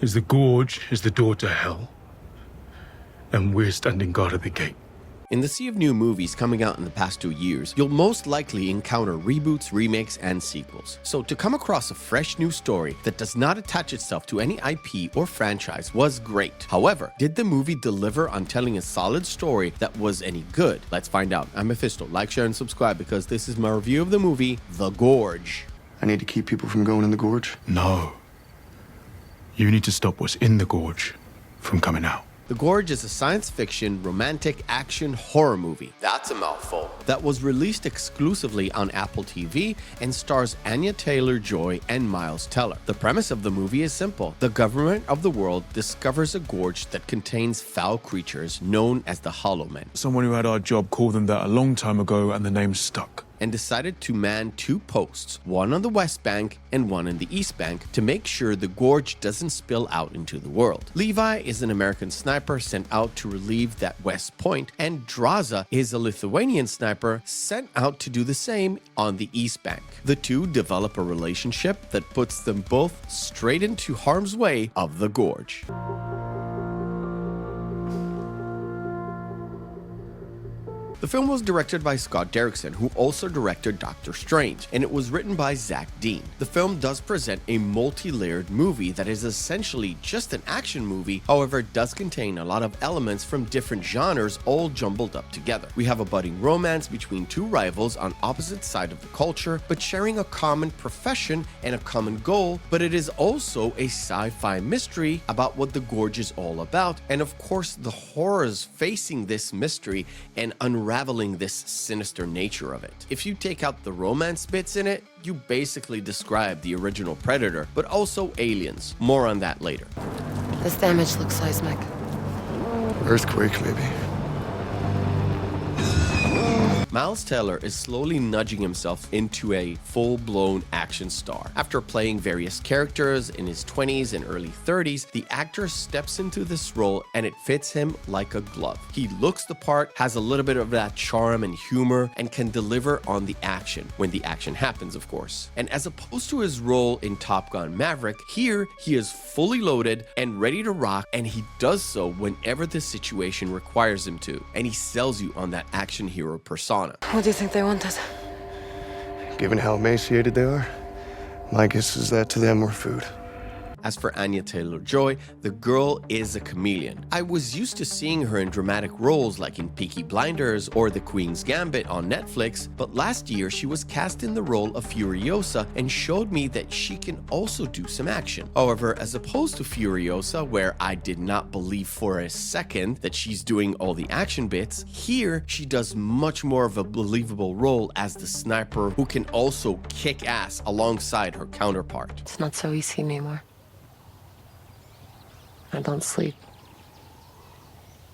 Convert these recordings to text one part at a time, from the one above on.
is the Gorge is the door to hell, and we're standing guard at the gate. In the sea of new movies coming out in the past 2 years, you'll most likely encounter reboots, remakes, and sequels. So to come across a fresh new story that does not attach itself to any IP or franchise was great. However, did the movie deliver on telling a solid story that was any good? Let's find out. I'm Meffistoe. Like, share, and subscribe because this is my review of the movie, The Gorge. I need to keep people from going in the gorge. No. You need to stop what's in the Gorge from coming out. The Gorge is a science fiction, romantic action horror movie, that's a mouthful, that was released exclusively on Apple TV and stars Anya Taylor-Joy and Miles Teller. The premise of the movie is simple. The government of the world discovers a gorge that contains foul creatures known as the Hollow Men. Someone who had our job called them that a long time ago, and the name stuck. And decided to man 2 posts, one on the West Bank and one on the East Bank, to make sure the gorge doesn't spill out into the world. Levi is an American sniper sent out to relieve that West Point, and Drasa is a Lithuanian sniper sent out to do the same on the East Bank. The two develop a relationship that puts them both straight into harm's way of the gorge. The film was directed by Scott Derrickson, who also directed Doctor Strange, and it was written by Zach Dean. The film does present a multi-layered movie that is essentially just an action movie, however it does contain a lot of elements from different genres all jumbled up together. We have a budding romance between 2 rivals on opposite sides of the culture, but sharing a common profession and a common goal, but it is also a sci-fi mystery about what the gorge is all about, and of course the horrors facing this mystery and unraveling this sinister nature of it. If you take out the romance bits in it, you basically describe the original Predator, but also aliens. More on that later. This damage looks seismic. Earthquake, maybe. Miles Teller is slowly nudging himself into a full-blown action star. After playing various characters in his 20s and early 30s, the actor steps into this role and it fits him like a glove. He looks the part, has a little bit of that charm and humor, and can deliver on the action, when the action happens, of course. And as opposed to his role in Top Gun Maverick, here he is fully loaded and ready to rock, and he does so whenever the situation requires him to. And he sells you on that action hero persona. What do you think they wanted? Given how emaciated they are, my guess is that to them we're food. As for Anya Taylor-Joy, the girl is a chameleon. I was used to seeing her in dramatic roles like in Peaky Blinders or The Queen's Gambit on Netflix, but last year she was cast in the role of Furiosa and showed me that she can also do some action. However, as opposed to Furiosa, where I did not believe for a second that she's doing all the action bits, here she does much more of a believable role as the sniper who can also kick ass alongside her counterpart. It's not so easy anymore. I don't sleep.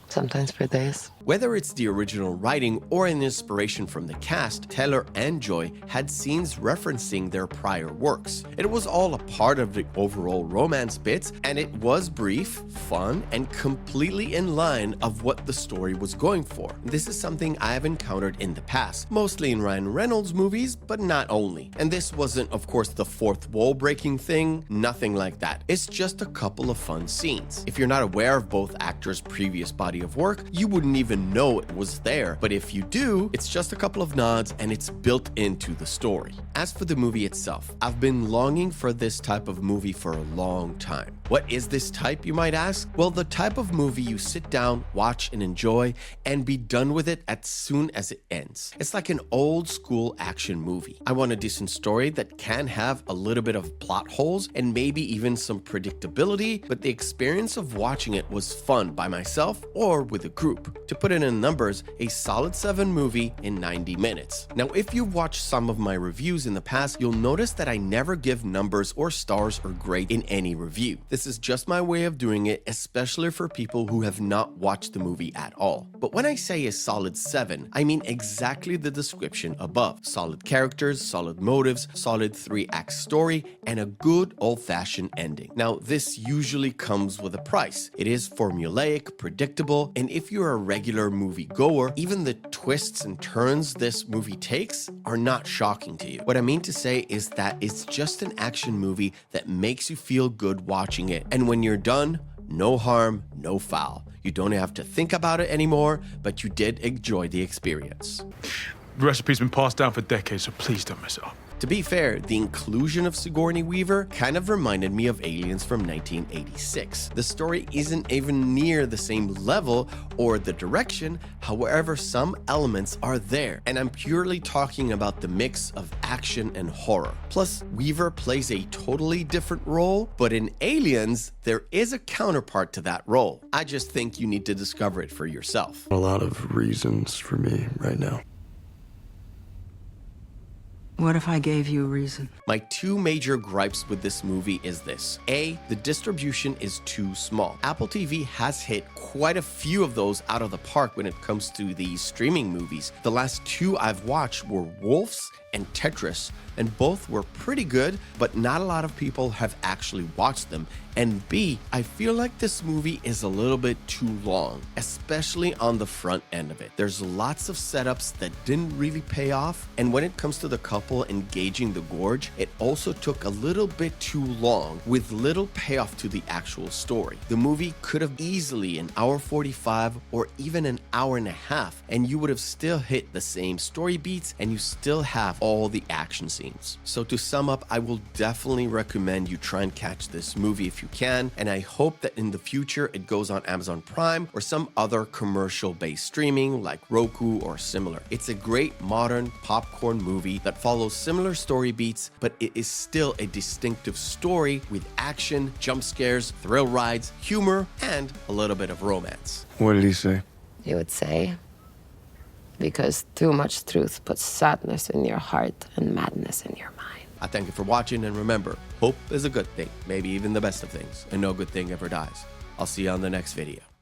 Sometimes for days. Whether it's the original writing or an inspiration from the cast, Taylor and Joy had scenes referencing their prior works. It was all a part of the overall romance bits, and it was brief, fun, and completely in line of what the story was going for. This is something I have encountered in the past, mostly in Ryan Reynolds movies, but not only. And this wasn't, of course, the fourth wall breaking thing, nothing like that. It's just a couple of fun scenes. If you're not aware of both actors' previous body of work, you wouldn't even know it was there, but if you do, it's just a couple of nods and it's built into the story. As for the movie itself, I've been longing for this type of movie for a long time. What is this type, you might ask? Well, the type of movie you sit down, watch, and enjoy, and be done with it as soon as it ends. It's like an old school action movie. I want a decent story that can have a little bit of plot holes and maybe even some predictability, but the experience of watching it was fun by myself or with a group. To put it in numbers, a solid 7 movie in 90 minutes. Now, if you've watched some of my reviews in the past, you'll notice that I never give numbers or stars or grade in any review. This is just my way of doing it, especially for people who have not watched the movie at all. But when I say a solid 7, I mean exactly the description above. Solid characters, solid motives, solid 3-act story, and a good old-fashioned ending. Now, this usually comes with a price. It is formulaic, predictable, and if you're a regular movie goer, even the twists and turns this movie takes are not shocking to you. What I mean to say is that it's just an action movie that makes you feel good watching watching it. And when you're done, no harm, no foul. You don't have to think about it anymore, but you did enjoy the experience. The recipe's been passed down for decades, so please don't mess it up. To be fair, the inclusion of Sigourney Weaver kind of reminded me of Aliens from 1986. The story isn't even near the same level or the direction, however, some elements are there. And I'm purely talking about the mix of action and horror. Plus, Weaver plays a totally different role, but in Aliens, there is a counterpart to that role. I just think you need to discover it for yourself. A lot of reasons for me right now. What if I gave you a reason? My two major gripes with this movie is this. A, the distribution is too small. Apple TV has hit quite a few of those out of the park when it comes to these streaming movies. The last two I've watched were Wolves and Tetris, and both were pretty good, but not a lot of people have actually watched them. And B, I feel like this movie is a little bit too long, especially on the front end of it. There's lots of setups that didn't really pay off, and when it comes to the couple engaging the Gorge, it also took a little bit too long with little payoff to the actual story. The movie could have easily an hour 45 or even an hour and a half, and you would have still hit the same story beats and you still have all the action scenes. So to sum up, I will definitely recommend you try and catch this movie if you can, and I hope that in the future it goes on Amazon Prime or some other commercial-based streaming like Roku or similar. It's a great modern popcorn movie that follows similar story beats, but it is still a distinctive story with action, jump scares, thrill rides, humor, and a little bit of romance. What did he say? You would say, because too much truth puts sadness in your heart and madness in your mind. I thank you for watching, and remember, hope is a good thing, maybe even the best of things, and no good thing ever dies. I'll see you on the next video.